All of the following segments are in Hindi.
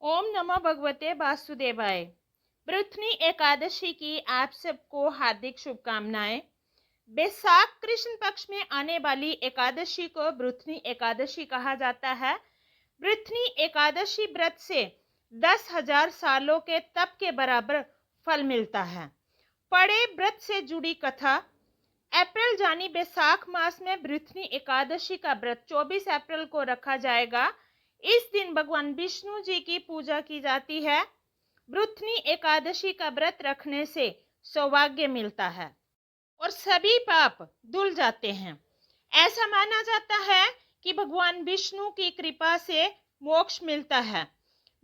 ओम नमः भगवते वासुदेवाय। पृथ्वी एकादशी की आप सबको हार्दिक शुभकामनाएं। बैसाख कृष्ण पक्ष में आने वाली एकादशी को पृथ्वी एकादशी कहा जाता है। पृथ्वी एकादशी व्रत से 10,000 सालों के तप के बराबर फल मिलता है। पढ़े व्रत से जुड़ी कथा। अप्रैल यानी बैसाख मास में पृथ्वी एकादशी का व्रत 24 अप्रैल को रखा जाएगा। इस दिन भगवान विष्णु जी की पूजा की जाती है। पृथ्वी एकादशी का व्रत रखने से सौभाग्य मिलता है और सभी पाप धुल जाते हैं। ऐसा माना जाता है कि भगवान विष्णु की कृपा से मोक्ष मिलता है।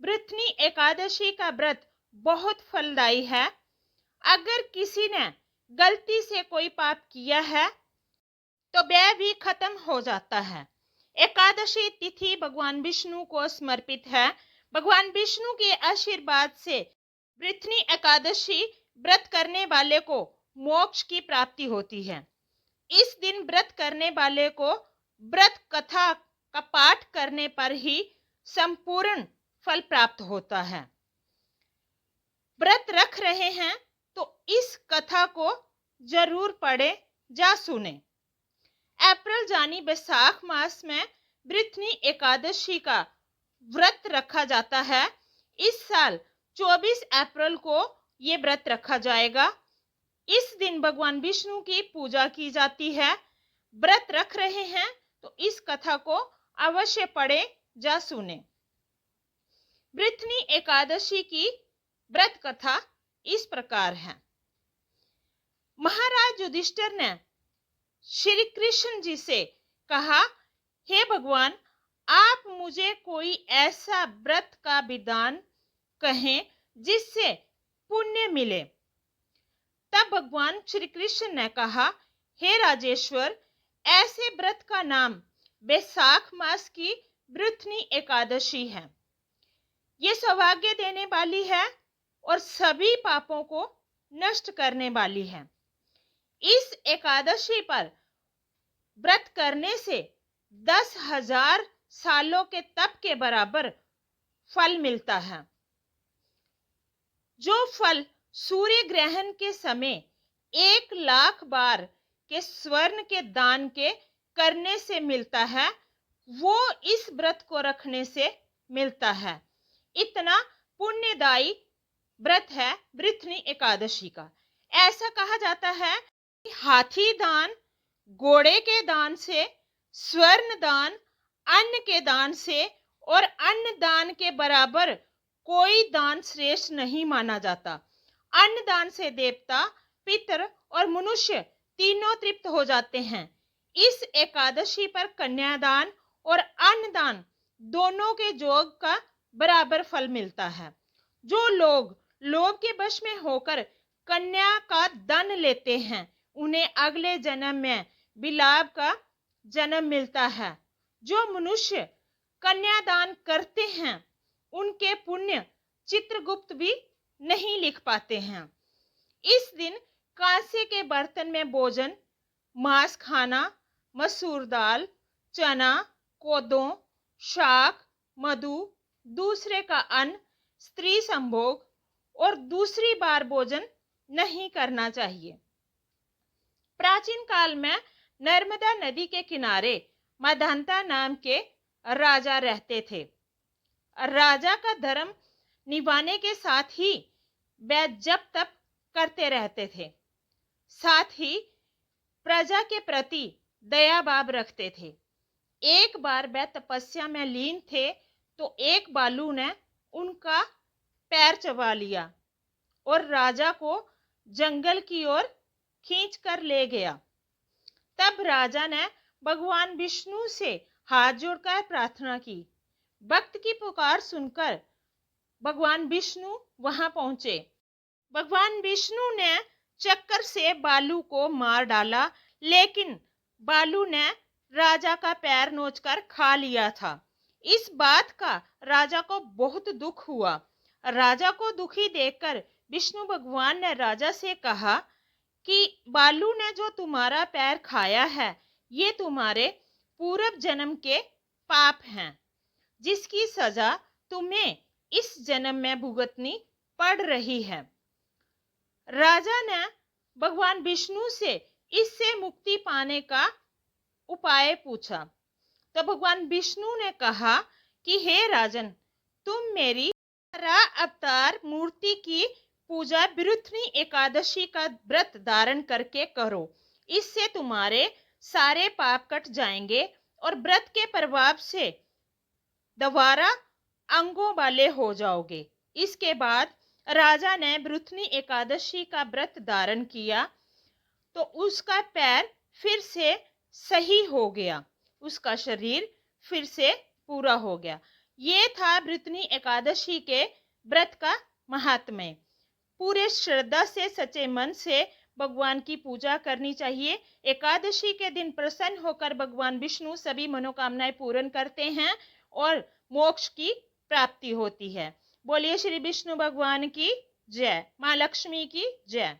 पृथ्वी एकादशी का व्रत बहुत फलदायी है। अगर किसी ने गलती से कोई पाप किया है तो वह भी खत्म हो जाता है। एकादशी तिथि भगवान विष्णु को समर्पित है। भगवान विष्णु के आशीर्वाद से पृथ्वी एकादशी व्रत करने वाले को मोक्ष की प्राप्ति होती है। इस दिन व्रत करने वाले को व्रत कथा का पाठ करने पर ही संपूर्ण फल प्राप्त होता है। व्रत रख रहे हैं तो इस कथा को जरूर पढ़े या सुने। अप्रैल यानी बैसाख मास में पृथ्वी एकादशी का व्रत रखा जाता है। इस साल 24 अप्रैल को ये व्रत रखा जाएगा। इस दिन भगवान विष्णु की पूजा की जाती है। व्रत रख रहे हैं तो इस कथा को अवश्य पढ़े या सुने। पृथ्वी एकादशी की व्रत कथा इस प्रकार है। महाराज युधिष्ठिर ने श्री कृष्ण जी से कहा, हे भगवान, आप मुझे कोई ऐसा व्रत का विधान कहें जिससे पुण्य मिले। तब भगवान श्री कृष्ण ने कहा, हे राजेश्वर, ऐसे व्रत का नाम बैसाख मास की पृथ्वी एकादशी है। ये सौभाग्य देने वाली है और सभी पापों को नष्ट करने वाली है। इस एकादशी पर व्रत करने से 10,000 सालों के तप के बराबर फल मिलता है। जो फल सूर्य ग्रहण के समय 1,00,000 बार के स्वर्ण के दान के करने से मिलता है, वो इस व्रत को रखने से मिलता है। इतना पुण्यदायी व्रत है पृथ्वी एकादशी का। ऐसा कहा जाता है कि हाथी दान, घोड़े के दान से, स्वर्ण दान, अन्न के दान से और अन्न दान के बराबर कोई दान श्रेष्ठ नहीं माना जाता। अन्न दान से देवता, पितर और मनुष्य तीनों तृप्त हो जाते हैं। इस एकादशी पर कन्यादान और अन्न दान दोनों के योग का बराबर फल मिलता है। जो लोग लोभ के वश में होकर कन्या का दान लेते हैं, उन्हें अगले जन्म में बिलाव का जन्म मिलता है। जो मनुष्य कन्यादान करते हैं, उनके पुण्य चित्रगुप्त भी नहीं लिख पाते हैं। इस दिन कांसे के बर्तन में भोजन, मांस खाना, मसूर दाल, चना, कोदों, शाक, मधु, दूसरे का अन्न, स्त्री संभोग और दूसरी बार भोजन नहीं करना चाहिए। प्राचीन काल में नर्मदा नदी के किनारे मदंता नाम के राजा रहते थे। राजा का धर्म निभाने के साथ ही वह जप तप करते रहते थे। साथ ही प्रजा के प्रति दया भाव रखते थे। एक बार वह तपस्या में लीन थे तो एक भालू ने उनका पैर चबा लिया और राजा को जंगल की ओर खींच कर ले गया। तब राजा ने भगवान विष्णु से हाथ जोड़कर प्रार्थना की। भक्त की पुकार सुनकर भगवान विष्णु वहां पहुंचे। भगवान विष्णु ने चक्कर से बालू को मार डाला, लेकिन बालू ने राजा का पैर नोचकर खा लिया था। इस बात का राजा को बहुत दुख हुआ। राजा को दुखी देखकर विष्णु भगवान ने राजा से कहा कि बालू ने जो तुम्हारा पैर खाया है, ये तुम्हारे पूर्व जन्म के पाप हैं, जिसकी सजा तुम्हें इस जन्म में भुगतनी पड़ रही है। राजा ने भगवान विष्णु से इससे मुक्ति पाने का उपाय पूछा। तो भगवान विष्णु ने कहा कि हे राजन, तुम मेरी अवतार मूर्ति की पूजा वृथनी एकादशी का व्रत धारण करके करो। इससे तुम्हारे सारे पाप कट जाएंगे और व्रत के प्रभाव से दोबारा अंगों वाले हो जाओगे। इसके बाद राजा ने वृथनी एकादशी का व्रत धारण किया तो उसका पैर फिर से सही हो गया, उसका शरीर फिर से पूरा हो गया। ये था वृथनी एकादशी के व्रत का महात्म्य। पूरे श्रद्धा से सच्चे मन से भगवान की पूजा करनी चाहिए। एकादशी के दिन प्रसन्न होकर भगवान विष्णु सभी मनोकामनाएं पूर्ण करते हैं और मोक्ष की प्राप्ति होती है। बोलिए श्री विष्णु भगवान की जय, माँ लक्ष्मी की जय।